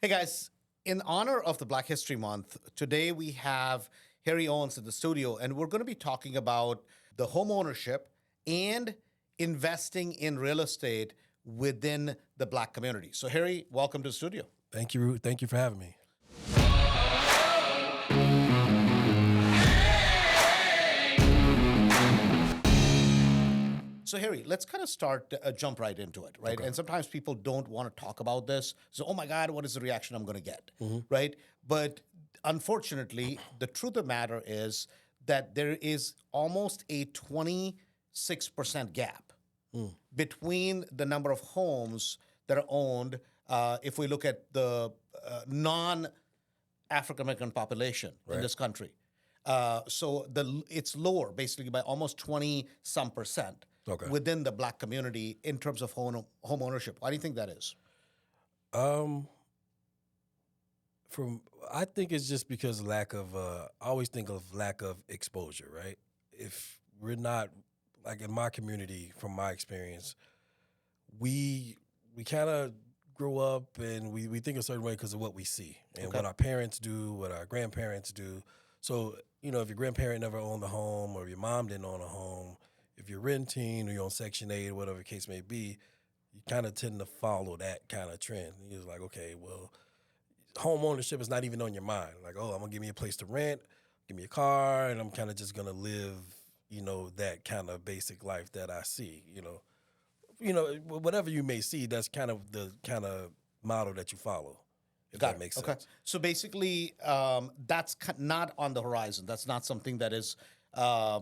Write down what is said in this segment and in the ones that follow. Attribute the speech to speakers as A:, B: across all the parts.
A: Hey guys, in honor of the Black History Month, today we have Harry Owens in the studio, and we're going to be talking about the home ownership and investing in real estate within the Black community. So, Harry, welcome to the studio.
B: Thank you. Thank you for having me.
A: So, Harry, let's kind of jump right into it, right?
B: Okay.
A: And sometimes people don't want to talk about this. So, oh my God, what is the reaction I'm going to get,
B: Mm-hmm.
A: right? But unfortunately, the truth of the matter is that there is almost a 26% gap between the number of homes that are owned. If we look at the non-African American population in
B: Right.
A: this country, so it's lower, basically by almost 20%
B: Okay.
A: within the Black community in terms of home ownership. Why do you think that is?
B: Um, I think it's just because I always think of lack of exposure, right? If we're not, like in my community, from my experience, we kind of grow up and we think a certain way because of what we see and
A: Okay.
B: what our parents do, what our grandparents do. So, if your grandparent never owned a home or your mom didn't own a home, if you're renting or you're on Section 8 or whatever the case may be, you kind of tend to follow that kind of trend. You're just like, okay, well, home ownership is not even on your mind. Like, oh, I'm going to give me a place to rent, give me a car, and I'm kind of just going to live, that kind of basic life that I see, whatever you may see, that's kind of the kind of model that you follow, if
A: Got
B: that
A: it.
B: makes
A: Okay.
B: sense.
A: So basically, that's not on the horizon. That's not something that is uh,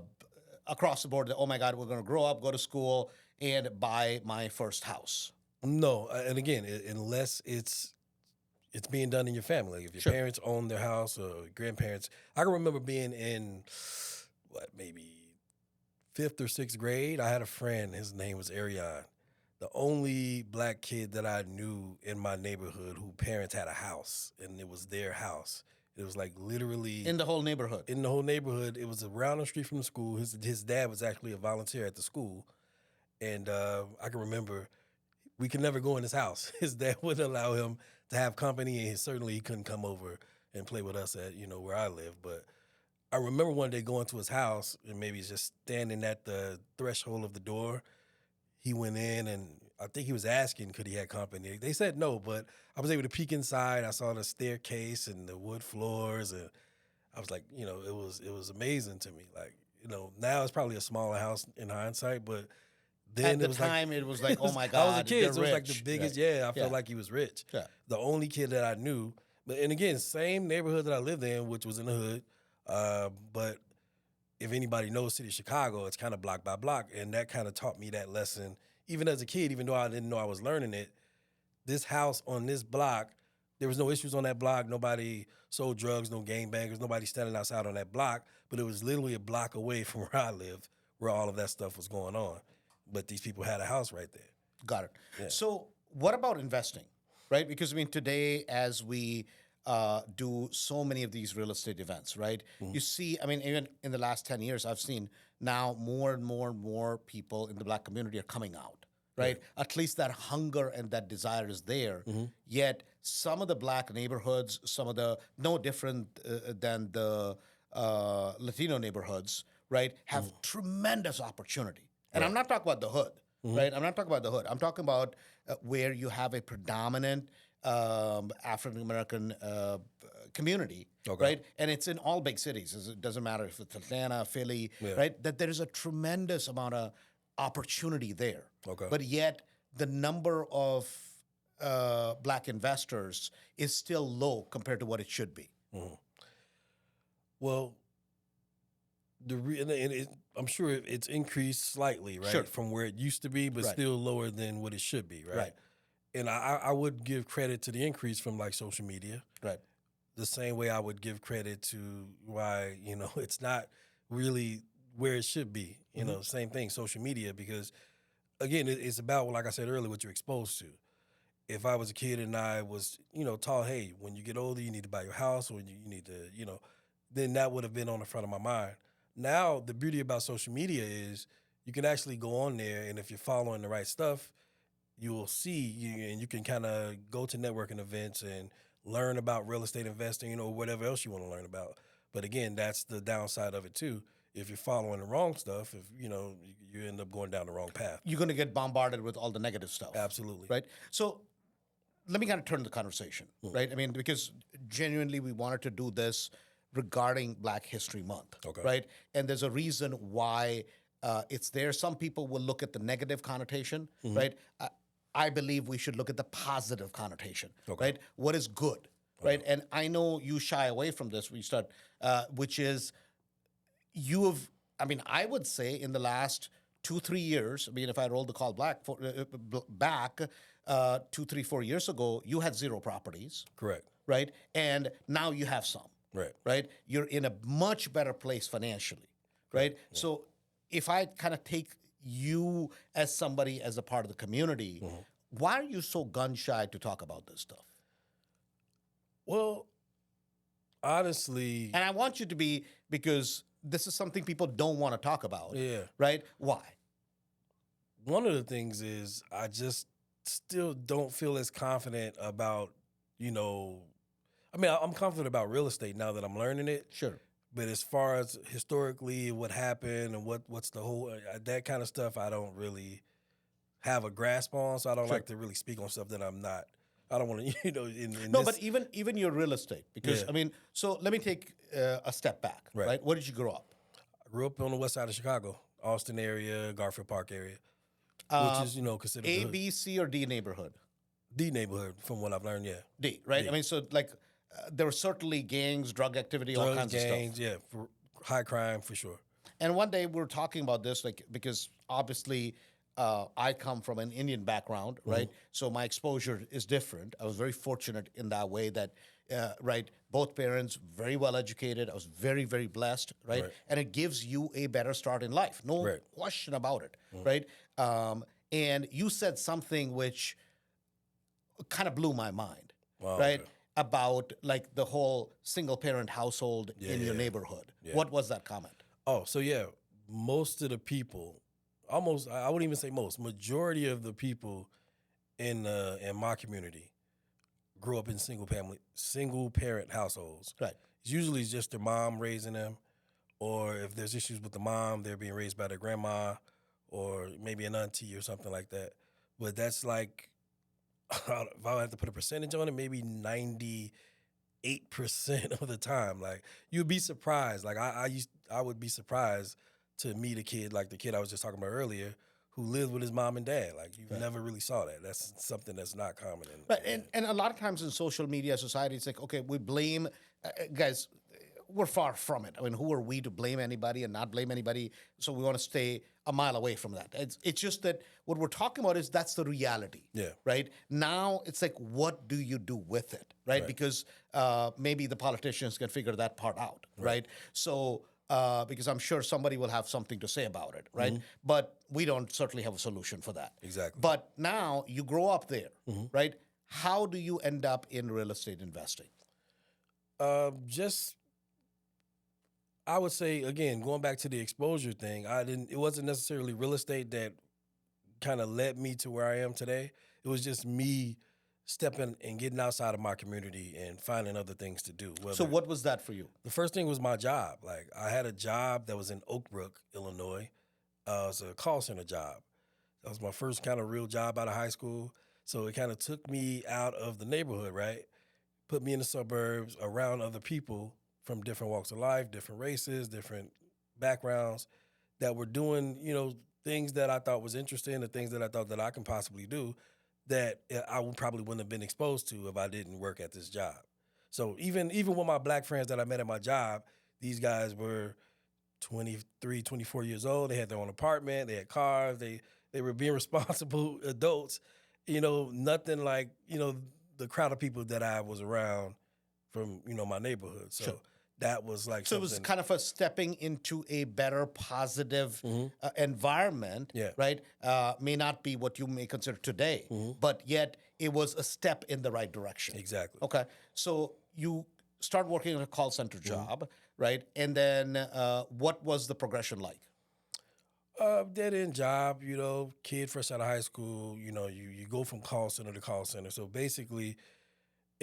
A: across the board. That, oh my God, we're going to grow up, go to school, and buy my first house.
B: No, and again, unless it's being done in your family. If your
A: Sure.
B: parents own their house or grandparents, I can remember being in maybe 5th or 6th grade. I had a friend. His name was Arion, the only Black kid that I knew in my neighborhood who parents had a house, and it was their house. It was like literally
A: In the whole neighborhood.
B: in the whole neighborhood. It was around the street from the school. His dad was actually a volunteer at the school, and I can remember we could never go in his house. His dad wouldn't allow him to have company, and certainly he couldn't come over and play with us at where I live. But I remember one day going to his house and maybe just standing at the threshold of the door. He went in and I think he was asking could he have company. They said no, but I was able to peek inside. I saw the staircase and the wood floors, and I was like, it was amazing to me. Like, now it's probably a smaller house in hindsight, but then
A: At the
B: it was like,
A: time, it was like, oh my
B: I
A: God,
B: was a kid,
A: they're
B: so it was like the
A: rich.
B: biggest.
A: Right.
B: Yeah, I felt
A: Yeah.
B: like he was rich.
A: Yeah.
B: The only kid that I knew, and again, same neighborhood that I lived in, which was in the hood. But if anybody knows City of Chicago, it's kind of block by block, and that kind of taught me that lesson. Even as a kid, even though I didn't know I was learning it, this house on this block, there was no issues on that block. Nobody sold drugs, no gangbangers, nobody standing outside on that block. But it was literally a block away from where I lived, where all of that stuff was going on. But these people had a house right there.
A: Got it.
B: Yeah.
A: So, what about investing, right? Because I mean, today, as we do so many of these real estate events, right?
B: Mm-hmm.
A: You see, I mean, even in the last 10 years, I've seen now more and more and more people in the Black community are coming out, right? At least that hunger and that desire is there.
B: Mm-hmm.
A: Yet, some of the Black neighborhoods, no different than the Latino neighborhoods, right, have tremendous opportunity. And I'm not talking about the hood, right? I'm not talking about the hood. I'm talking about where you have a predominant African American community,
B: Okay.
A: right? And it's in all big cities. It doesn't matter if it's Atlanta, Philly,
B: Yeah.
A: right? That there is a tremendous amount of opportunity there.
B: Okay.
A: But yet the number of Black investors is still low compared to what it should be.
B: Well, I'm sure it's increased slightly, right,
A: Sure.
B: from where it used to be, but
A: Right.
B: still lower than what it should be, right?
A: Right.
B: And I would give credit to the increase from like social media,
A: Right.
B: the same way I would give credit to why it's not really where it should be. Same thing, social media, because again, it's about, like I said earlier, what you're exposed to. If I was a kid and I was, taught, hey, when you get older, you need to buy your house, or you need to, then that would have been on the front of my mind. Now, the beauty about social media is you can actually go on there, and if you're following the right stuff, you will see, and you can kind of go to networking events and learn about real estate investing, or whatever else you want to learn about. But again, that's the downside of it too. If you're following the wrong stuff, if you end up going down the wrong path.
A: You're going to get bombarded with all the negative stuff.
B: Absolutely.
A: Right. So let me kind of turn the conversation, right? I mean, because genuinely we wanted to do this regarding Black History Month,
B: Okay.
A: right? And there's a reason why it's there. Some people will look at the negative connotation, right? I believe we should look at the positive connotation, right? What is good, right? And I know you shy away from this. We start, which is you have. I mean, I would say in the last 2-3 years. I mean, if I roll the call back 2, 3, 4 years ago, you had 0 properties,
B: Correct.
A: right? And now you have some,
B: Right.
A: right? You're in a much better place financially, right? Yeah. So if I kind of take you as somebody as a part of the community, why are you so gun shy to talk about this stuff?
B: Well, honestly,
A: And I want you to be, because this is something people don't want to talk about,
B: yeah.
A: right? Why?
B: One of the things is I just still don't feel as confident about, I mean, I'm confident about real estate now that I'm learning it.
A: Sure.
B: But as far as historically what happened and what's the whole, that kind of stuff, I don't really have a grasp on. So I don't
A: Sure.
B: like to really speak on stuff that I don't want to,
A: No, but even your real estate, because
B: Yeah.
A: I mean, so let me take a step back,
B: Right.
A: right? Where did you grow up?
B: I grew up on the west side of Chicago, Austin area, Garfield Park area, which is, considered
A: A,
B: the hood.
A: B, C, or D neighborhood?
B: D neighborhood from what I've learned, yeah.
A: D, right?
B: D.
A: I mean, so like there were certainly gangs, drug activity, all
B: Drugs,
A: kinds of
B: gangs,
A: stuff.
B: yeah, for high crime for sure.
A: And one day we were talking about this, like, because obviously I come from an Indian background, right? So my exposure is different. I was very fortunate in that way that, right, both parents very well educated. I was very, very blessed, right? And it gives you a better start in life, no question about it, right? And you said something which kind of blew my mind,
B: Wow,
A: right?
B: okay.
A: About like the whole single parent household in your
B: yeah.
A: neighborhood.
B: Yeah.
A: What was that comment?
B: Oh, so yeah, most of the people, almost, I wouldn't even say most, majority of the people in my community grew up in single parent households.
A: Right.
B: It's usually just their mom raising them, or if there's issues with the mom, they're being raised by their grandma or maybe an auntie or something like that. But that's like, if I had to put a percentage on it, maybe 98% of the time. Like, you'd be surprised. Like I would be surprised to meet a kid like the kid I was just talking about earlier who lived with his mom and dad. Like, you never really saw that. That's something that's not common.
A: Right. And a lot of times in social media society, it's like, okay, we blame guys. We're far from it. I mean, who are we to blame anybody and not blame anybody? So we want to stay a mile away from that. It's just that what we're talking about is that's the reality.
B: Yeah.
A: Right. Now it's like, what do you do with it? Right. Because maybe the politicians can figure that part out. Right. So because I'm sure somebody will have something to say about it. Right. But we don't certainly have a solution for that.
B: Exactly.
A: But now you grow up there. Right. How do you end up in real estate investing?
B: I would say, again, going back to the exposure thing, it wasn't necessarily real estate that kind of led me to where I am today. It was just me stepping and getting outside of my community and finding other things to do.
A: So what was that for you?
B: The first thing was my job. Like, I had a job that was in Oak Brook, Illinois. It was a call center job. That was my first kind of real job out of high school. So it kind of took me out of the neighborhood, right? Put me in the suburbs around other people from different walks of life, different races, different backgrounds that were doing, things that I thought was interesting, the things that I thought that I can possibly do that I probably wouldn't have been exposed to if I didn't work at this job. So even with my Black friends that I met at my job, these guys were 23, 24 years old. They had their own apartment. They had cars. They were being responsible adults. Nothing like, the crowd of people that I was around from, my neighborhood. So that was like
A: So it was kind of a stepping into a better, positive environment, right? May not be what you may consider today, but yet it was a step in the right direction.
B: Exactly.
A: Okay. So you start working at a call center job, right? And then what was the progression like?
B: Dead end job, kid fresh out of high school, you go from call center to call center. So basically,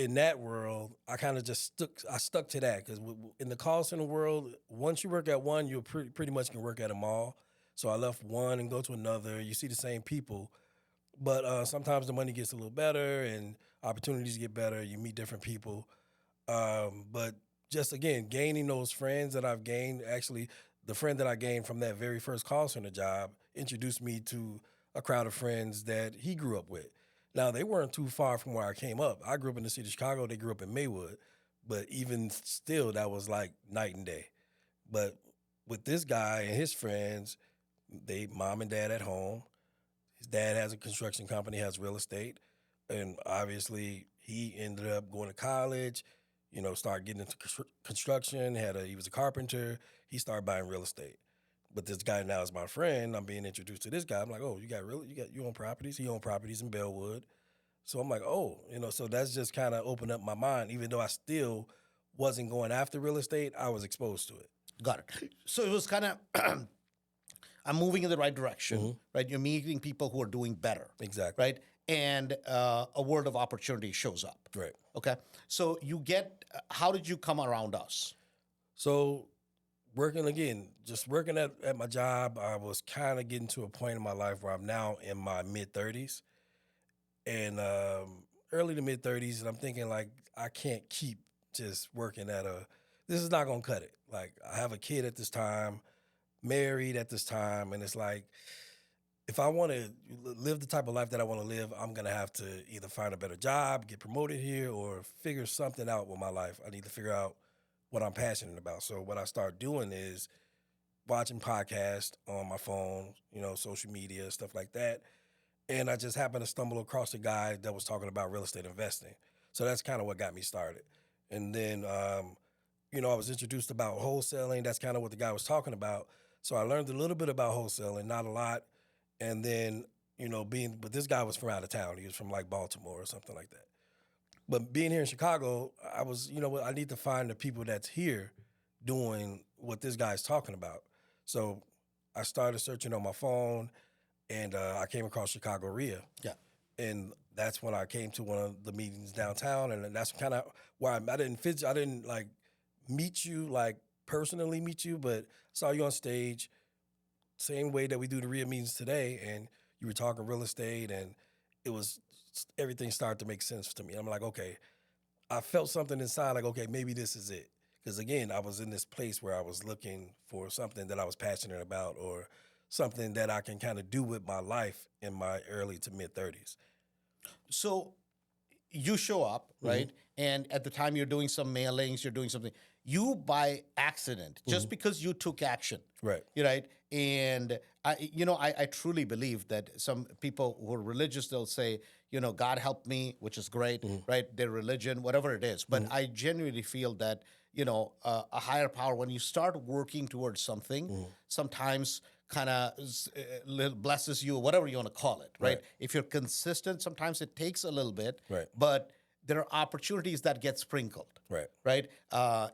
B: in that world, I kind of just stuck to that because in the call center world, once you work at one, you pretty much can work at them all. So I left one and go to another. You see the same people, but sometimes the money gets a little better and opportunities get better. You meet different people, but just again gaining those friends that I've gained. Actually, the friend that I gained from that very first call center job introduced me to a crowd of friends that he grew up with. Now, they weren't too far from where I came up. I grew up in the city of Chicago. They grew up in Maywood. But even still, that was like night and day. But with this guy and his friends, they mom and dad at home. His dad has a construction company, has real estate. And obviously, he ended up going to college, started getting into construction, he was a carpenter. He started buying real estate. But this guy now is my friend. I'm being introduced to this guy. I'm like, oh, you own properties? He owned properties in Bellwood. So I'm like, oh, so that's just kind of opened up my mind. Even though I still wasn't going after real estate, I was exposed to it.
A: Got it. So it was kind of, I'm moving in the right direction, right? You're meeting people who are doing better.
B: Exactly.
A: Right? And a word of opportunity shows up.
B: Right.
A: Okay. So how did you come around us?
B: So working at my job, I was kind of getting to a point in my life where I'm now in my mid-30s and early to mid-30s, and I'm thinking like I can't keep just working this is not going to cut it. Like I have a kid at this time, married at this time, and it's like if I want to live the type of life that I want to live, I'm going to have to either find a better job, get promoted here, or figure something out with my life. I need to figure out what I'm passionate about. So what I start doing is watching podcasts on my phone, social media, stuff like that. And I just happened to stumble across a guy that was talking about real estate investing. So that's kind of what got me started. And then, I was introduced about wholesaling. That's kind of what the guy was talking about. So I learned a little bit about wholesaling, not a lot. And then, but this guy was from out of town. He was from like Baltimore or something like that. But being here in Chicago, I was, I need to find the people that's here doing what this guy's talking about. So I started searching on my phone, and I came across Chicago RIA.
A: Yeah.
B: And that's when I came to one of the meetings downtown, and that's kind of why I didn't like meet you, like personally meet you, but saw you on stage, same way that we do the RIA meetings today, and you were talking real estate, and everything started to make sense to me. I'm like, okay, I felt something inside, like, okay, maybe this is it. Because again, I was in this place where I was looking for something that I was passionate about or something that I can kind of do with my life in my early to mid 30s.
A: So you show up, right? And at the time you're doing some mailings, you're doing something. You by accident, just because you took action.
B: Right.
A: Right. And I truly believe that some people who are religious, they'll say, God helped me, which is great, right? Their religion, whatever it is. But I genuinely feel that, a higher power, when you start working towards something, sometimes kind of blesses you, whatever you want to call it, right? If you're consistent, sometimes it takes a little bit,
B: Right.
A: but there are opportunities that get sprinkled, right?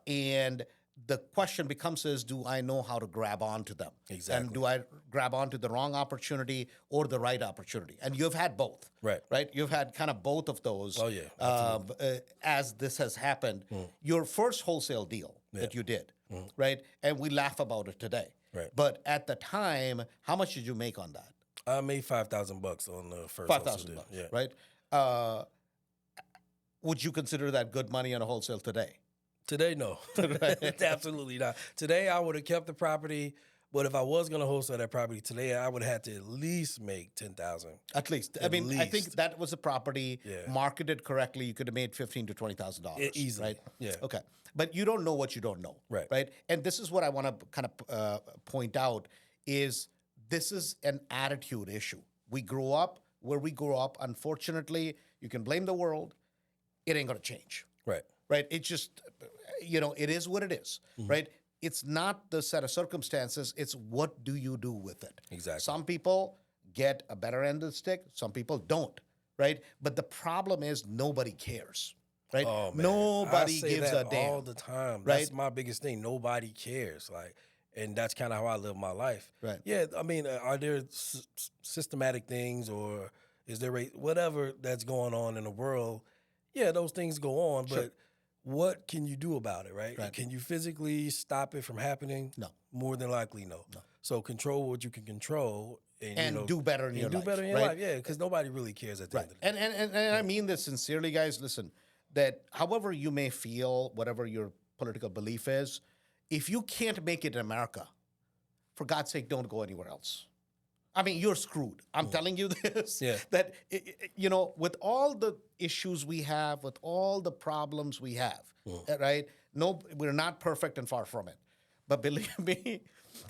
A: And the question becomes is, do I know how to grab onto them?
B: Exactly.
A: And do I grab onto the wrong opportunity or the right opportunity? And you've had both, right? You've had kind of both of those.
B: Oh, yeah.
A: As this has happened. Your first wholesale deal that you did, right? And we laugh about it today.
B: Right.
A: But at the time, how much did you make on that?
B: I made $5,000 on the first
A: $5,000, right? Would you consider that good money on a wholesale today?
B: Today, no. Absolutely not. Today, I would have kept the property, but if I was going to wholesale that property today, I would have had to at least make $10,000.
A: At least. I think that was a property marketed correctly. You could have made $15,000 to $20,000
B: easily.
A: right?
B: Yeah.
A: Okay, but you don't know what you don't know, right? And this is what I want to kind of point out is this is an attitude issue. We grow up where we grow up. Unfortunately, you can blame the world. It ain't going to change. Right. It's just, it is what it is, right? It's not the set of circumstances. It's what do you do with it?
B: Exactly.
A: Some people get a better end of the stick. Some people don't, right? But the problem is nobody cares, right?
B: Oh, man.
A: Nobody
B: I say
A: gives
B: that
A: a damn.
B: all the time.
A: Right?
B: That's my biggest thing. Nobody cares. And that's kind of how I live my life.
A: Right.
B: Yeah. I mean, are there systematic things or is there whatever that's going on in the world? yeah, those things go on,
A: Sure.
B: but what can you do about it, right?
A: Right.
B: Can you physically stop it from happening?
A: No.
B: More than likely, no.
A: No.
B: So control what you can control, and
A: And do better in your
B: do
A: life,
B: better in your
A: right?
B: life. Yeah, because nobody really cares at the
A: Right.
B: end of the day.
A: And I mean this sincerely, guys. Listen, that however you may feel, whatever your political belief is, if you can't make it in America, for God's sake, don't go anywhere else. I mean, you're screwed. I'm telling you this.
B: Yeah.
A: That with all the issues we have, with all the problems we have, right? No, we're not perfect and far from it. But believe me,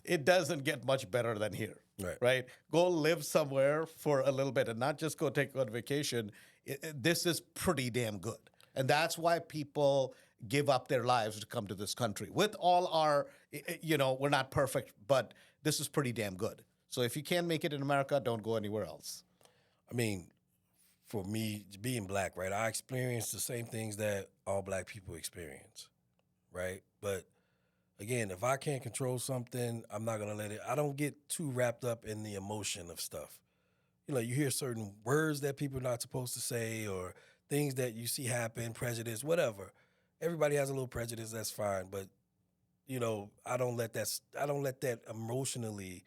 A: it doesn't get much better than here.
B: Right.
A: Right? Go live somewhere for a little bit and not just go take on vacation. This is pretty damn good. And that's why people give up their lives to come to this country. With all our, we're not perfect, but this is pretty damn good. So if you can't make it in America, don't go anywhere else.
B: I mean, for me, being black, right, I experienced the same things that all black people experience, right? But again, if I can't control something, I'm not going to let it. I don't get too wrapped up in the emotion of stuff. You hear certain words that people are not supposed to say, or things that you see happen, prejudice, whatever. Everybody has a little prejudice, that's fine, but I don't let that emotionally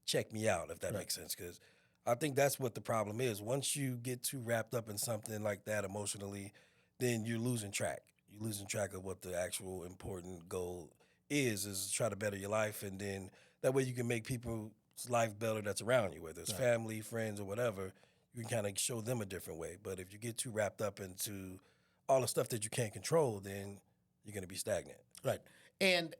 B: check me out, if that makes sense, because I think that's what the problem is. Once you get too wrapped up in something like that emotionally, then you're losing track. You're losing track of what the actual important goal is try to better your life, and then that way you can make people's life better that's around you, whether it's family, friends, or whatever. You can kind of show them a different way. But if you get too wrapped up into all the stuff that you can't control, then you're going to be stagnant.
A: Right. And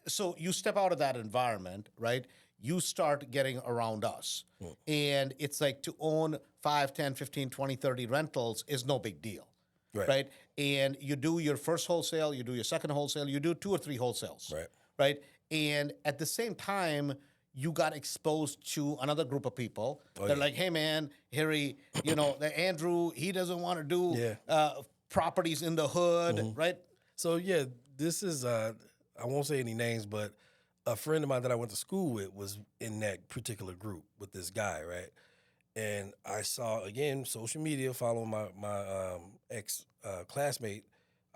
A: so you step out of that environment, right? You start getting around us. And it's like to own 5, 10, 15, 20, 30 rentals is no big deal. Right. And you do your first wholesale, you do your second wholesale, you do 2 or 3 wholesales. Right. And at the same time, you got exposed to another group of people. They're like, hey, man, Harry, the Andrew, he doesn't want to do properties in the hood. Right.
B: So, yeah, this is, I won't say any names, but a friend of mine that I went to school with was in that particular group with this guy, right? And I saw, again, social media, following my ex classmate.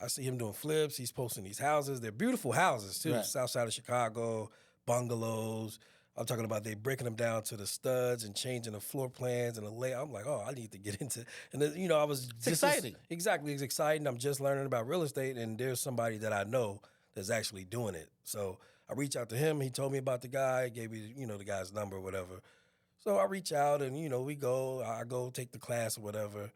B: I see him doing flips. He's posting these houses. They're beautiful houses, too. South side of Chicago, bungalows. I'm talking about they breaking them down to the studs and changing the floor plans and the layout. I'm like, oh, I need to get into. And then, I was
A: It's exciting.
B: Exactly, it's exciting. I'm just learning about real estate, and there's somebody that I know that's actually doing it. So I reach out to him. He told me about the guy, gave me the guy's number or whatever. So I reach out and I go take the class or whatever,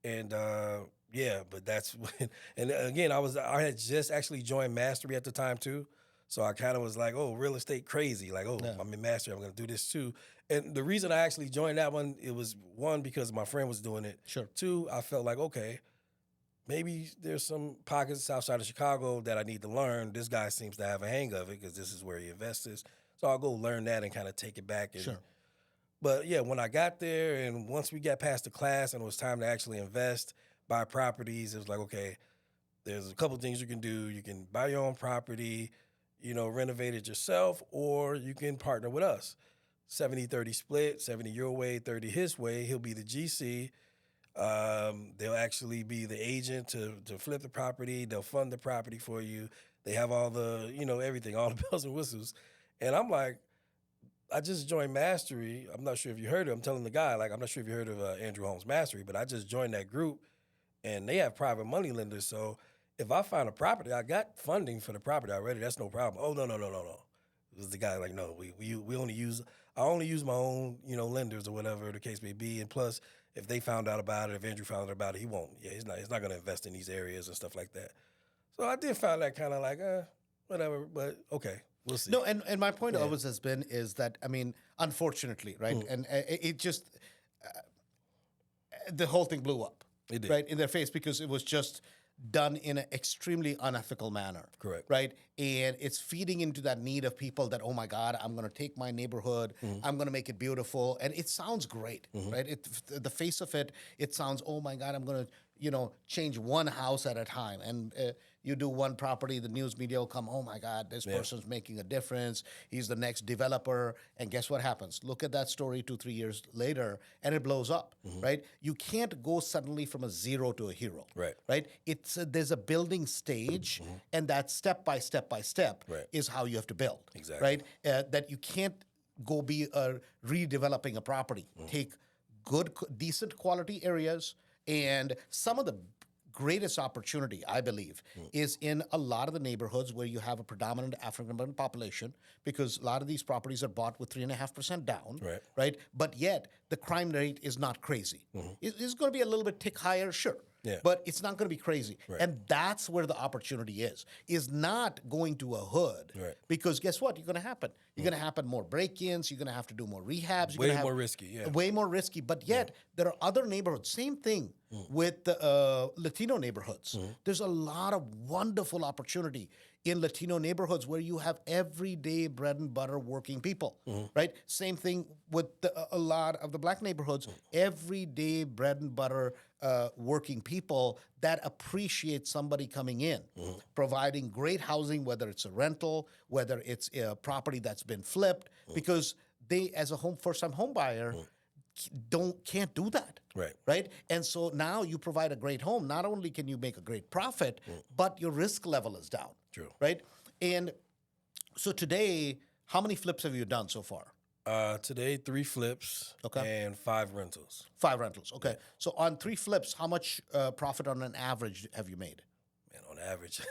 B: and but that's when. And again, I had just actually joined Mastery at the time too. So I kind of was like, oh, real estate crazy. Like, I'm in Mastery. I'm going to do this too. And the reason I actually joined that one, it was, one, because my friend was doing it.
A: Sure.
B: 2, I felt like, okay, maybe there's some pockets outside of Chicago that I need to learn. This guy seems to have a hang of it because this is where he invests. So I'll go learn that and kind of take it back. And, But yeah, when I got there and once we got past the class and it was time to actually invest, buy properties, it was like, okay, there's a couple things you can do. You can buy your own property, renovate it yourself, or you can partner with us. 70-30 split, 70 your way, 30 his way. He'll be the GC. They'll actually be the agent to flip the property. They'll fund the property for you. They have all the, everything, all the bells and whistles. And I'm like, I just joined Mastery. I'm not sure if you heard of it. I'm telling the guy, like, I'm not sure if you heard of Andrew Holmes Mastery, but I just joined that group, and they have private money lenders. So if I find a property, I got funding for the property already. That's no problem. Oh, no. It was the guy like, no, we only use, I only use my own, lenders or whatever the case may be. And plus, if they found out about it, if Andrew found out about it, he won't. Yeah, he's not going to invest in these areas and stuff like that. So I did find that kind of like, whatever, but okay. We'll see.
A: No, and my point always has been is that, I mean, unfortunately, right? And it just, the whole thing blew up,
B: It did.
A: right, in their face because it was just done in an extremely unethical manner.
B: Correct.
A: Right? And it's feeding into that need of people that, oh my God, I'm going to take my neighborhood, I'm going to make it beautiful. And it sounds great, right? The face of it, it sounds, oh my God, I'm going to, change one house at a time. And you do one property, the news media will come, oh my God, this person's making a difference. He's the next developer. And guess what happens? Look at that story 2-3 years later, and it blows up, right? You can't go suddenly from a zero to a hero, right? There's a building stage, and that step by step by step is how you have to build, right? That you can't go be redeveloping a property. Take good, decent quality areas, and some of the greatest opportunity, I believe, is in a lot of the neighborhoods where you have a predominant African-American population, because a lot of these properties are bought with 3.5% down, right? But yet the crime rate is not crazy. It's going to be a little bit tick higher, sure. But it's not going to be crazy. And that's where the opportunity is not going to a hood. Because guess what? You're going to happen. You're going to happen more break-ins. You're going to have to do more rehabs.
B: Way more risky,
A: Way more risky. But yet, there are other neighborhoods. Same thing with the Latino neighborhoods. There's a lot of wonderful opportunity in Latino neighborhoods where you have everyday bread and butter working people, right? Same thing with a lot of the black neighborhoods, everyday bread and butter working people that appreciate somebody coming in, providing great housing, whether it's a rental, whether it's a property that's been flipped, because they, as a first-time home buyer, can't do that, right? And so now you provide a great home. Not only can you make a great profit, but your risk level is down, right? And so today, how many flips have you done so far?
B: Today, 3 flips and 5 rentals.
A: 5 rentals, okay. So on 3 flips, how much profit on an average have you made?
B: Man, on average,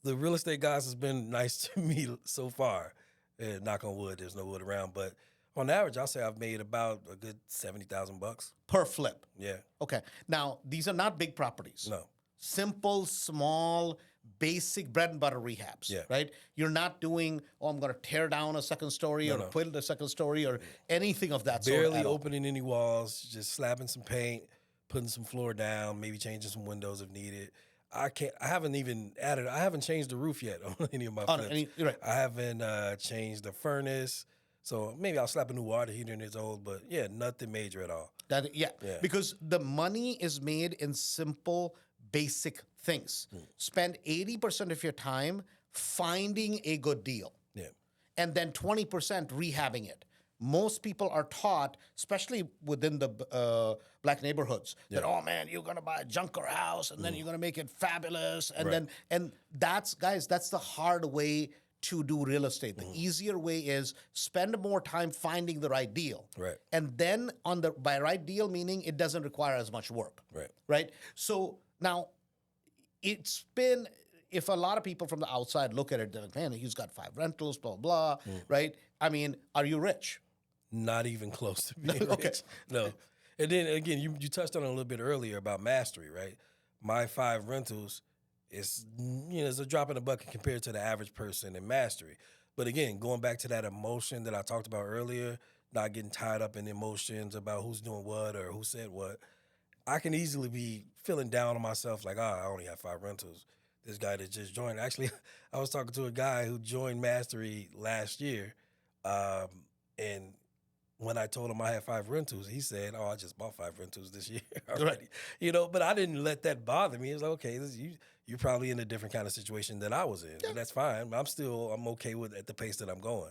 B: the real estate guys has been nice to me so far. Knock on wood, there's no wood around, but on average, I'll say I've made about a good $70,000
A: per flip.
B: Yeah.
A: Okay. Now, these are not big properties.
B: No.
A: Simple, small, basic bread and butter rehabs, right? You're not doing, I'm going to tear down a second story or build a second story or anything of that sort.
B: Barely opening any walls, just slapping some paint, putting some floor down, maybe changing some windows if needed. I haven't changed the roof yet on any of my flips. I haven't changed the furnace. So maybe I'll slap a new water heater in its old, but nothing major at all.
A: Because the money is made in simple, basic things. Spend 80% of your time finding a good deal. And then 20% rehabbing it. Most people are taught, especially within the black neighborhoods, that, oh man, you're gonna buy a junker house and then you're gonna make it fabulous. And that's the hard way to do real estate. The easier way is spend more time finding the right deal. And then by right deal, meaning it doesn't require as much work. Right? So now it's been, if a lot of people from the outside look at it, they're like, man, he's got 5 rentals, blah, blah, right? I mean, are you rich?
B: Not even close to being rich. No. And then again, you touched on it a little bit earlier about mastery, right? My 5 rentals is, it's a drop in the bucket compared to the average person in mastery. But again, going back to that emotion that I talked about earlier, not getting tied up in emotions about who's doing what or who said what, I can easily be feeling down on myself like, I only have 5 rentals. This guy that just joined, actually, I was talking to a guy who joined Mastery last year, and when I told him I had 5 rentals, he said, I just bought 5 rentals this year already. But I didn't let that bother me. It was like, okay, you're probably in a different kind of situation than I was in. And that's fine. I'm okay with at the pace that I'm going.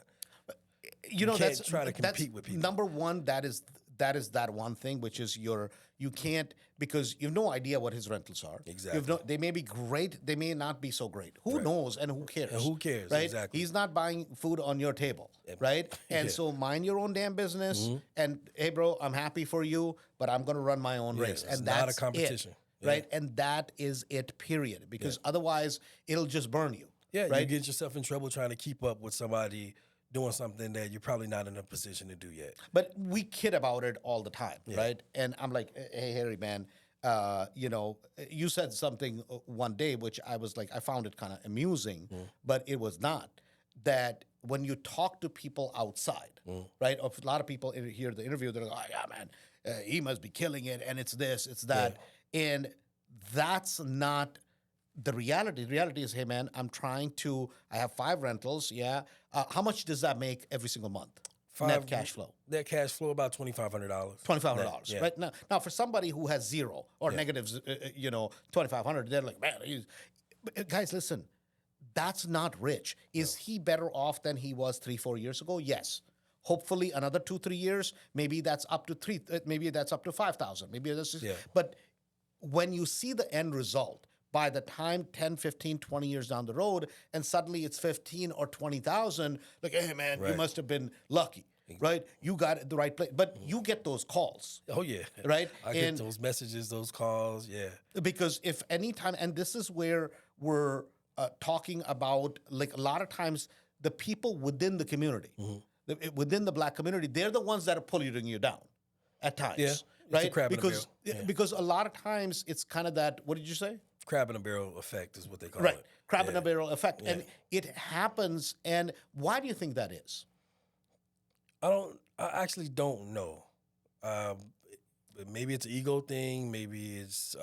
B: You can't try to compete with people.
A: Number one, that is that one thing, which is you can't, because you have no idea what his rentals are.
B: Exactly.
A: They may be great, they may not be so great. Who knows, and who cares?
B: And who cares,
A: right?
B: exactly.
A: He's not buying food on your table, right? And so mind your own damn business, and hey, bro, I'm happy for you, but I'm going to run my own race.
B: It's
A: and
B: not
A: that's
B: a competition.
A: Right? And that is it, period. Because otherwise, it'll just burn you.
B: Yeah,
A: right?
B: You get yourself in trouble trying to keep up with somebody doing something that you're probably not in a position to do yet.
A: But we kid about it all the time, right? And I'm like, hey, Harry, man, you said something one day, which I was like, I found it kind of amusing, but it was not. That when you talk to people outside, right? A lot of people hear the interview, they're like, oh, yeah, man, he must be killing it, and it's this, it's that. And that's not the reality. The reality is, hey, man, I have 5 rentals, how much does that make every single month? net cash flow.
B: Net cash flow about $2,500.
A: $2,500,
B: Yeah.
A: right? Now, for somebody who has zero or negatives, 2,500, they're like, man, guys, listen, that's not rich. Is he better off than he was 3-4 years ago? Yes. Hopefully, another 2-3 years, maybe that's up to maybe that's up to 5,000. Maybe that's but when you see the end result, by the time 10, 15, 20 years down the road, and suddenly it's 15 or 20,000, like, hey man, you must have been lucky, right? You got it the right place. But you get those calls.
B: Oh yeah.
A: Right?
B: I get those messages, those calls,
A: Because if any time, and this is where we're talking about, like, a lot of times the people within the community, within the Black community, they're the ones that are pulling you down at times.
B: Yeah.
A: Right?
B: Crab in a barrel.
A: Because a lot of times it's kind of that, what did you say?
B: Crab in a barrel effect is what they call
A: Right.
B: it.
A: Crab in a barrel effect. And it happens. And why do you think that is?
B: I actually don't know. Maybe it's an ego thing. Maybe it's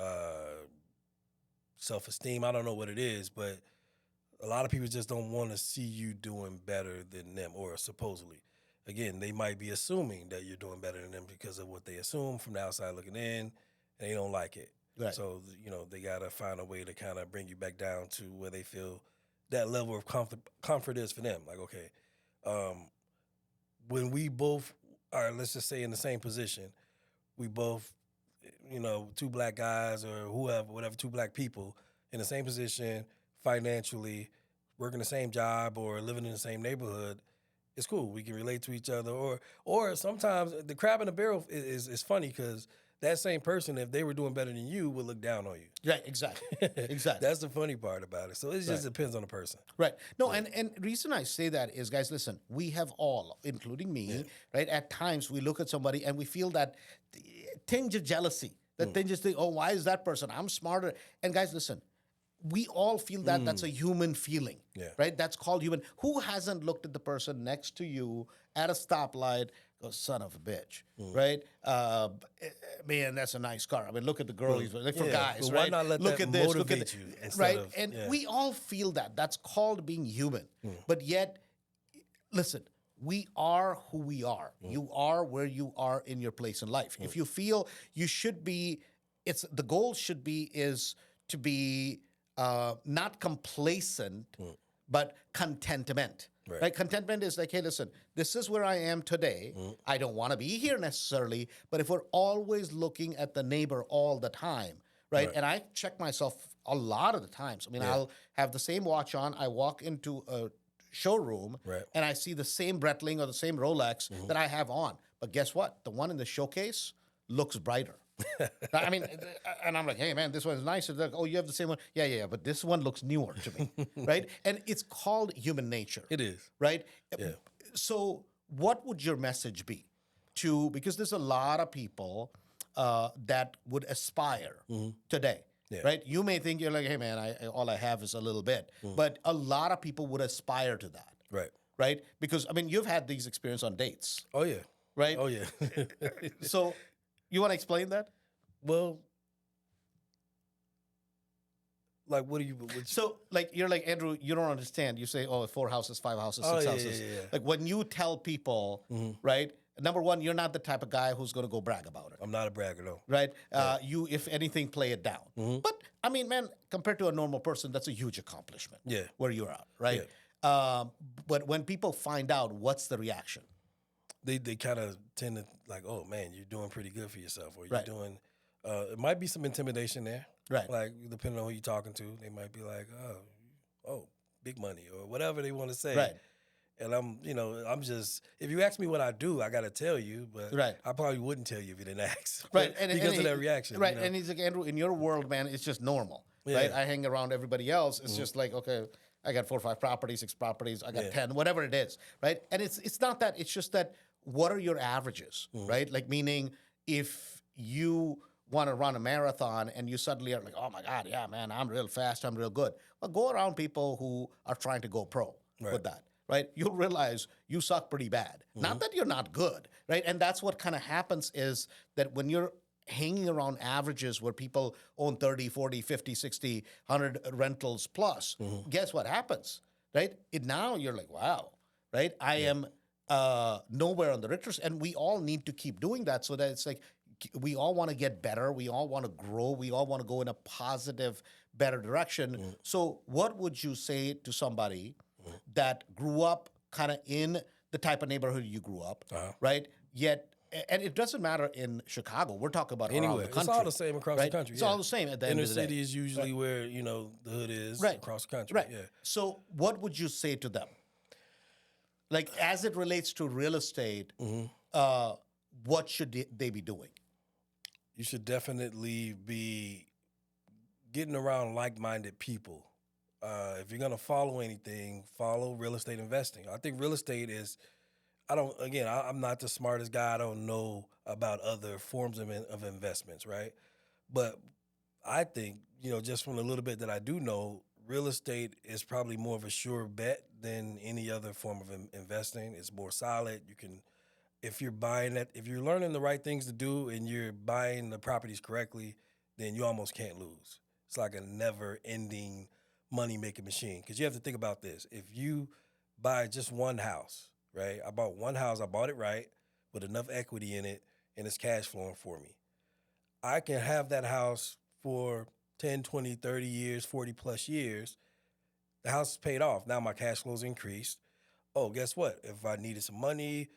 B: self-esteem. I don't know what it is, but a lot of people just don't want to see you doing better than them, or supposedly. Again, they might be assuming that you're doing better than them because of what they assume from the outside looking in, and they don't like it.
A: Right.
B: So, they got to find a way to kind of bring you back down to where they feel that level of comfort is for them. Like, okay, when we both are, let's just say, in the same position, we both, two Black guys or whatever, two Black people in the same position financially, working the same job or living in the same neighborhood, it's cool. We can relate to each other. Or sometimes the crab in the barrel is funny because that same person, if they were doing better than you, would look down on you.
A: Right, exactly. Exactly.
B: That's the funny part about it. So it just depends on the person.
A: Right. No, and reason I say that is, guys, listen, we have all, including me, right, at times we look at somebody and we feel that tinge of jealousy, that tinge of thing, oh, why is that person? I'm smarter. And guys, listen, we all feel that. That's a human feeling, right? That's called human. Who hasn't looked at the person next to you at a stoplight, goes, son of a bitch, right? Man, that's a nice car. I mean, look at the girl. He's like, for guys,
B: but
A: right?
B: why not let
A: look
B: that
A: at this,
B: motivate
A: look at
B: you instead
A: right?
B: of-
A: And we all feel that. That's called being human. But yet, listen, we are who we are. You are where you are in your place in life. If you feel you should be, the goal should be is to be not complacent, but contentment. Right. Contentment is like, hey, listen, this is where I am today. I don't want to be here necessarily, but if we're always looking at the neighbor all the time, right? And I check myself a lot of the times. I mean, I'll have the same watch on. I walk into a showroom and I see the same Breitling or the same Rolex that I have on. But guess what? The one in the showcase looks brighter. I mean, and I'm like, hey, man, this one's nicer. They're like, oh, you have the same one? Yeah, but this one looks newer to me, right? And it's called human nature.
B: It is.
A: Right?
B: Yeah.
A: So what would your message be because there's a lot of people that would aspire today, right? You may think you're like, hey, man, all I have is a little bit. But a lot of people would aspire to that. Right? Because, I mean, you've had these experiences on dates.
B: Oh, yeah.
A: Right?
B: Oh, yeah.
A: So you want to explain that?
B: Well, like, what do you...
A: So, like, you're like, Andrew, you don't understand. You say, oh, 4 houses, 5 houses, 6 houses.
B: Yeah.
A: Like, when you tell people, right, number one, you're not the type of guy who's going to go brag about it.
B: I'm not a bragger, no.
A: Right? You, if anything, play it down. But, I mean, man, compared to a normal person, that's a huge accomplishment.
B: Yeah.
A: Where you're at, right? But when people find out, what's the reaction?
B: They kind of tend to, like, oh, man, you're doing pretty good for yourself. Or you're doing... it might be some intimidation there.
A: Right.
B: Like, depending on who you're talking to, they might be like, oh, big money, or whatever they want to say.
A: Right.
B: And I'm just, if you ask me what I do, I got to tell you, but I probably wouldn't tell you if you didn't ask.
A: Right.
B: Because of that reaction.
A: Right. And he's like, Andrew, in your world, man, it's just normal. Right. I hang around everybody else. It's just like, okay, I got 4 or 5 properties, 6 properties, I got 10, whatever it is. Right. And it's not that, it's just that, what are your averages? Right. Like, meaning if you want to run a marathon and you suddenly are like, oh my God, yeah, man, I'm real fast, I'm real good. Well, go around people who are trying to go pro with that, right? You'll realize you suck pretty bad. Not that you're not good, right? And that's what kind of happens is that when you're hanging around averages where people own 30, 40, 50, 60, 100 rentals plus, guess what happens, right? Now you're like, wow, right? I am nowhere on the Richter, and we all need to keep doing that so that it's like we all want to get better, we all want to grow, we all want to go in a positive, better direction. So, what would you say to somebody that grew up kind of in the type of neighborhood you grew up, right? Yet, and it doesn't matter in Chicago. We're talking about around
B: Anywhere.
A: the country.
B: It's all the same across
A: right?
B: the country.
A: It's
B: Yeah.
A: all the same at the end
B: Inner
A: of the day.
B: city is usually where, the hood is
A: Right.
B: across the country.
A: Right.
B: Yeah.
A: So, what would you say to them? Like, as it relates to real estate, what should they be doing?
B: You should definitely be getting around like-minded people. If you're going to follow anything, follow real estate investing. I think real estate is, I'm not the smartest guy. I don't know about other forms of investments, right? But I think, just from the little bit that I do know, real estate is probably more of a sure bet than any other form of investing. It's more solid. If you're if you're learning the right things to do and you're buying the properties correctly, then you almost can't lose. It's like a never-ending money-making machine. Because you have to think about this. If you buy just one house, right? I bought one house. I bought it right with enough equity in it, and it's cash flowing for me. I can have that house for 10, 20, 30 years, 40 plus years. The house is paid off. Now my cash flow's increased. Oh, guess what? If I needed some money,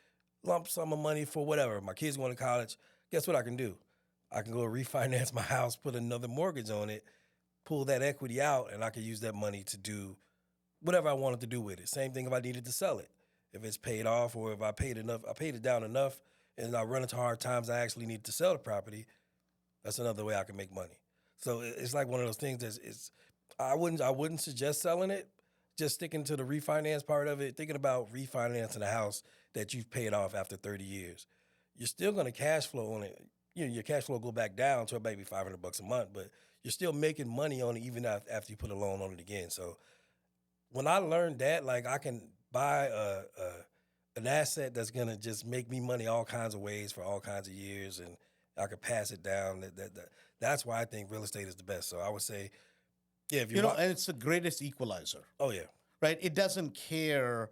B: lump sum of money for whatever, my kids going to college, guess what I can do? I can go refinance my house, put another mortgage on it, pull that equity out, and I can use that money to do whatever I wanted to do with it. Same thing if I needed to sell it. If it's paid off or if I paid it down enough and I run into hard times, I actually need to sell the property. That's another way I can make money. So it's like one of those things I wouldn't suggest selling it, just sticking to the refinance part of it, thinking about refinancing a house that you've paid off after 30 years. You're still going to cash flow on it. Your cash flow go back down to maybe $500 a month, but you're still making money on it even after you put a loan on it again. So when I learned that, like I can buy an asset that's going to just make me money all kinds of ways for all kinds of years, and I could pass it down. That's why I think real estate is the best. So I would say, yeah, if
A: and it's the greatest equalizer.
B: Oh yeah.
A: Right, it doesn't care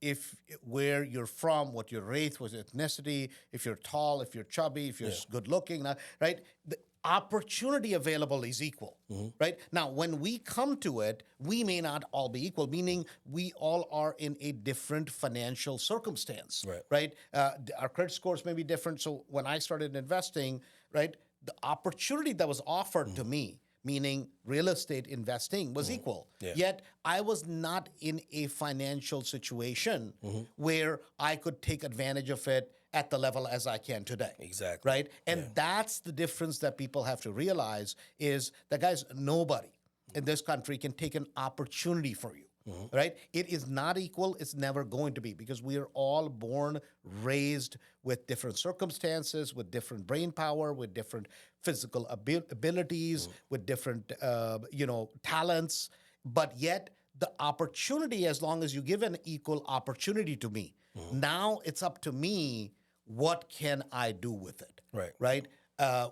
A: if where you're from, what your race, what your ethnicity, if you're tall, if you're chubby, if you're good looking, right? The opportunity available is equal, right? Now, when we come to it, we may not all be equal, meaning we all are in a different financial circumstance, right? Our credit scores may be different. So when I started investing, right, the opportunity that was offered to me, meaning real estate investing, was equal.
B: Yeah.
A: Yet I was not in a financial situation where I could take advantage of it at the level as I can today.
B: Exactly.
A: Right? And that's the difference that people have to realize is that, guys, nobody in this country can take an opportunity for you. Right? It is not equal. It's never going to be, because we are all born, raised with different circumstances, with different brain power, with different physical abilities, with different, talents. But yet the opportunity, as long as you give an equal opportunity to me, now it's up to me. What can I do with it?
B: Right.
A: Right.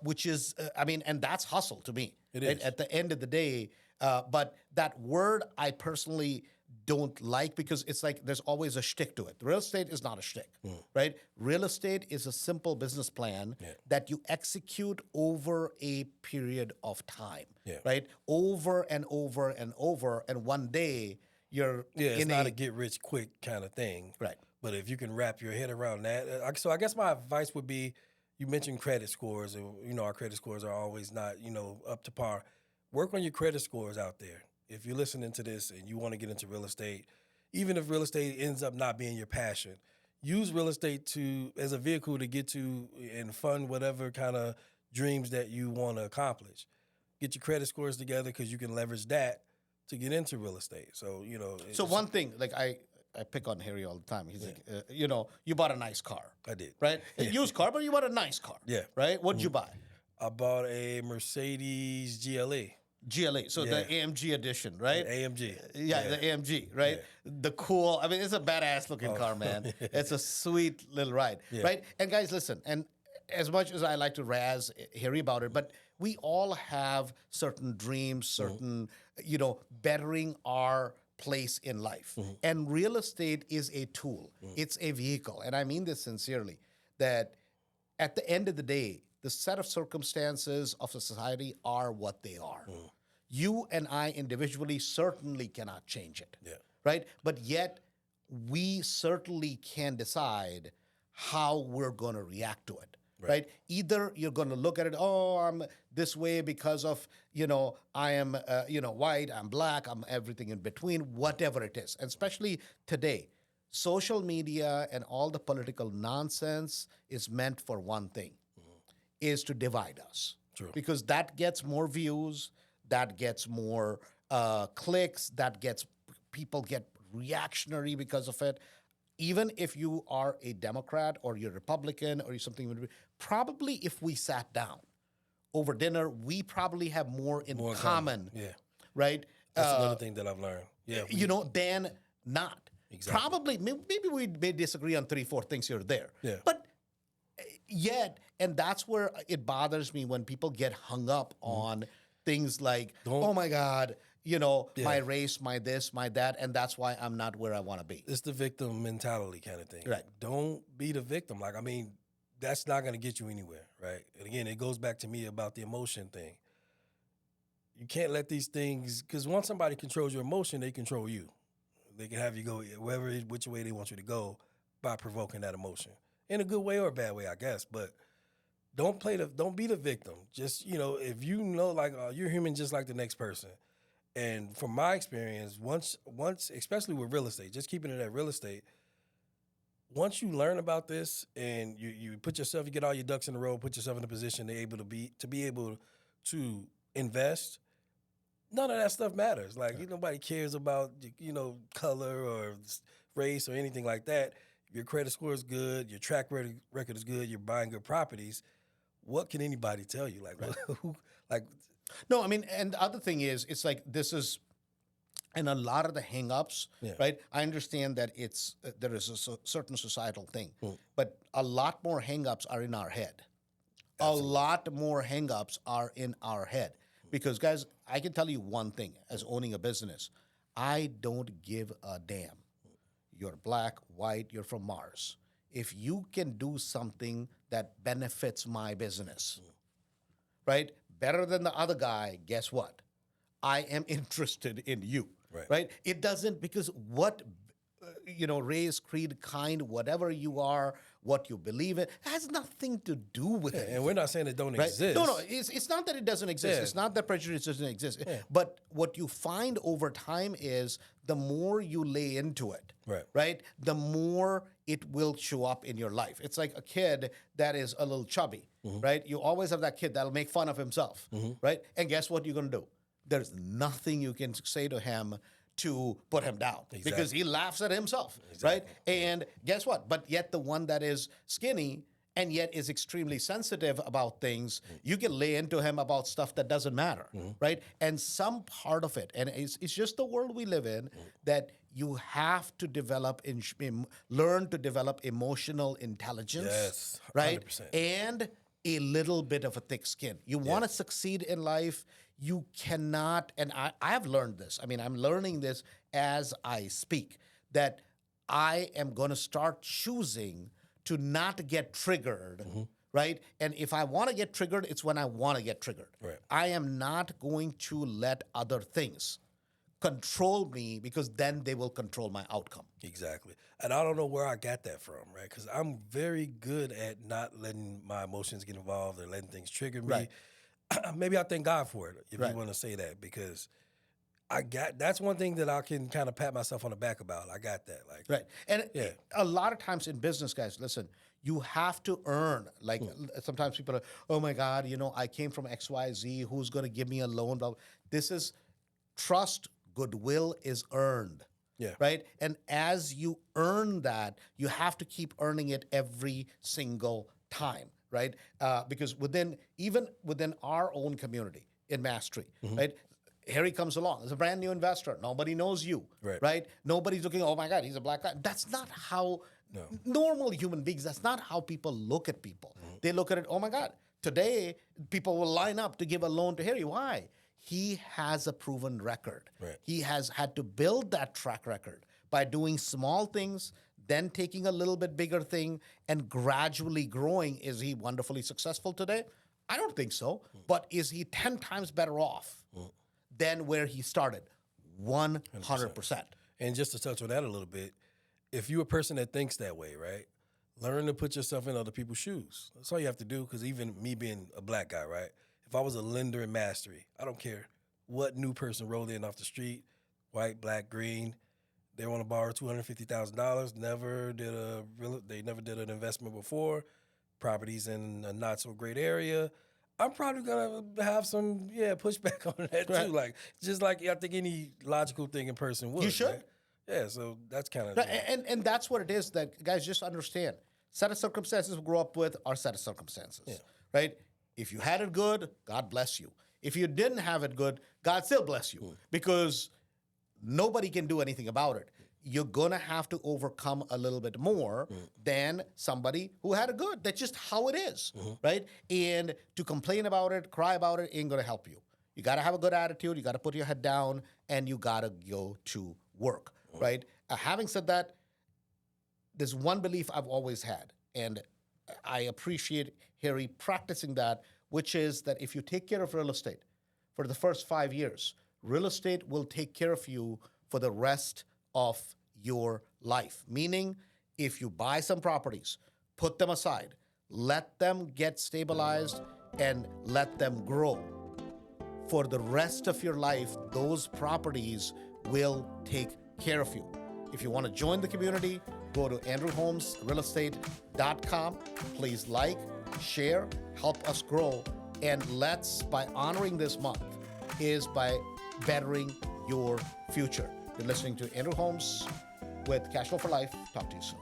A: Which is, and that's hustle to me.
B: It
A: right?
B: is.
A: At the end of the day. But that word I personally don't like, because it's like there's always a shtick to it. Real estate is not a shtick, right? Real estate is a simple business plan that you execute over a period of time, right? Over and over and over, and one day you're
B: it's not a get rich quick kind of thing,
A: right?
B: But if you can wrap your head around that, so I guess my advice would be, you mentioned credit scores, and our credit scores are always not up to par. Work on your credit scores out there. If you're listening to this and you want to get into real estate, even if real estate ends up not being your passion, use real estate as a vehicle to get to and fund whatever kind of dreams that you want to accomplish. Get your credit scores together, because you can leverage that to get into real estate. So,
A: So one thing, like I pick on Harry all the time. He's like, you bought a nice car.
B: I did.
A: Right? A used car, but you bought a nice car.
B: Yeah.
A: Right? What did you buy?
B: I bought a Mercedes GLE.
A: GLA, so the AMG edition, right?
B: AMG.
A: Yeah, the AMG, right?
B: Yeah.
A: The cool, it's a badass looking car, man. It's a sweet little ride, right? And guys, listen, and as much as I like to razz Harry about it, but we all have certain dreams, certain, bettering our place in life. And real estate is a tool, it's a vehicle. And I mean this sincerely, that at the end of the day, the set of circumstances of a society are what they are. You and I individually certainly cannot change it, right? But yet, we certainly can decide how we're going to react to it. Right. Either you're going to look at it, oh, I'm this way because of, I am, white, I'm black, I'm everything in between, whatever it is. And especially today, social media and all the political nonsense is meant for one thing, is to divide us.
B: True.
A: Because that gets more views, that gets more clicks, people get reactionary because of it. Even if you are a Democrat or you're Republican or you're something, probably if we sat down over dinner, we probably have more in common.
B: Yeah.
A: Right?
B: That's another thing that I've learned. Yeah.
A: Than not.
B: Exactly.
A: Probably, maybe we may disagree on 3-4 things here or there.
B: Yeah.
A: But yet, and that's where it bothers me when people get hung up on things like, oh my God, my race, my this, my that, and that's why I'm not where I want to be.
B: It's the victim mentality kind of thing.
A: Right.
B: Don't be the victim. That's not going to get you anywhere, right? And again, it goes back to me about the emotion thing. You can't let these things, because once somebody controls your emotion, they control you. They can have you go which way they want you to go by provoking that emotion. In a good way or a bad way, I guess, but don't be the victim. Just, if you're human just like the next person. And from my experience, once, especially with real estate, just keeping it at real estate, once you learn about this and you get all your ducks in a row, put yourself in a position to be able to invest, none of that stuff matters. Nobody cares about, color or race or anything like that. Your credit score is good, your track record is good, you're buying good properties. What can anybody tell you?
A: No, I mean, and the other thing is, it's like this is, and a lot of the hang-ups, right? I understand that there is a certain societal thing, but a lot more hang-ups are in our head. Absolutely. A lot more hang-ups are in our head. Because, guys, I can tell you one thing as owning a business. I don't give a damn. You're black, white, you're from Mars. If you can do something that benefits my business, right? Better than the other guy, guess what? I am interested in you, right? It doesn't, because what, race, creed, kind, whatever you are, what you believe in, has nothing to do with it.
B: And we're not saying it don't exist.
A: No, it's not that it doesn't exist. Yeah. It's not that prejudice doesn't exist. Yeah. But what you find over time is the more you lay into it, right? The more it will show up in your life. It's like a kid that is a little chubby, right? You always have that kid that'll make fun of himself, right? And guess what you're going to do? There's nothing you can say to him to put him down because he laughs at himself, right? And guess what? But yet the one that is skinny and yet is extremely sensitive about things, you can lay into him about stuff that doesn't matter, right? And some part of it, and it's just the world we live in, that you have to learn to develop emotional intelligence, right? 100%. And a little bit of a thick skin. You want to succeed in life, you cannot, and I have learned this. I mean, I'm learning this as I speak, that I am going to start choosing to not get triggered, right? And if I want to get triggered, it's when I want to get triggered. Right. I am not going to let other things control me, because then they will control my outcome.
B: Exactly. And I don't know where I got that from, right? Because I'm very good at not letting my emotions get involved or letting things trigger me. Right. Maybe I thank God for it, if you want to say that, because that's one thing that I can kind of pat myself on the back about. I got that.
A: Right. And a lot of times in business, guys, listen, you have to earn. Sometimes people are, oh my God, I came from XYZ, who's going to give me a loan? This is trust, goodwill is earned. Yeah. Right. And as you earn that, you have to keep earning it every single time. Right. Because even within our own community in Mastery, right? Here he comes along. As a brand new investor. Nobody knows you. Right. Nobody's looking, oh my God, he's a black guy. That's not how normal human beings, that's not how people look at people. They look at it, oh my God, today people will line up to give a loan to Harry. Why? he has a proven record.
B: Right.
A: He has had to build that track record by doing small things, then taking a little bit bigger thing and gradually growing. Is he wonderfully successful today? I don't think so. But is he 10 times better off than where he started? 100%.
B: And just to touch on that a little bit, if you're a person that thinks that way, right, learn to put yourself in other people's shoes. That's all you have to do, because even me being a black guy, right, if I was a lender in Mastery, I don't care what new person rolled in off the street, white, black, green, they want to borrow $250,000, they never did an investment before, properties in a not so great area, I'm probably gonna have some pushback on that
A: Right.
B: too. Like, just like I think any logical thinking person would.
A: You should.
B: Right? Yeah, so that's kind of
A: And that's what it is, that guys just understand. Set of circumstances we grow up with are set of circumstances, right? If you had it good, God bless you. If you didn't have it good, God still bless you, because nobody can do anything about it. You're gonna have to overcome a little bit more than somebody who had it good. That's just how it is, right? And to complain about it, cry about it, ain't gonna help you. You gotta have a good attitude. You gotta put your head down, and you gotta go to work, right? Having said that, there's one belief I've always had, and I appreciate Harry practicing that, which is that if you take care of real estate for the first 5 years, real estate will take care of you for the rest of your life. Meaning, if you buy some properties, put them aside, let them get stabilized, and let them grow. For the rest of your life, those properties will take care of you. If you want to join the community, go to andrewholmesrealestate.com. Please like, share, help us grow. And let's, by honoring this month, is by bettering your future. You're listening to Andrew Holmes with Cashflow for Life. Talk to you soon.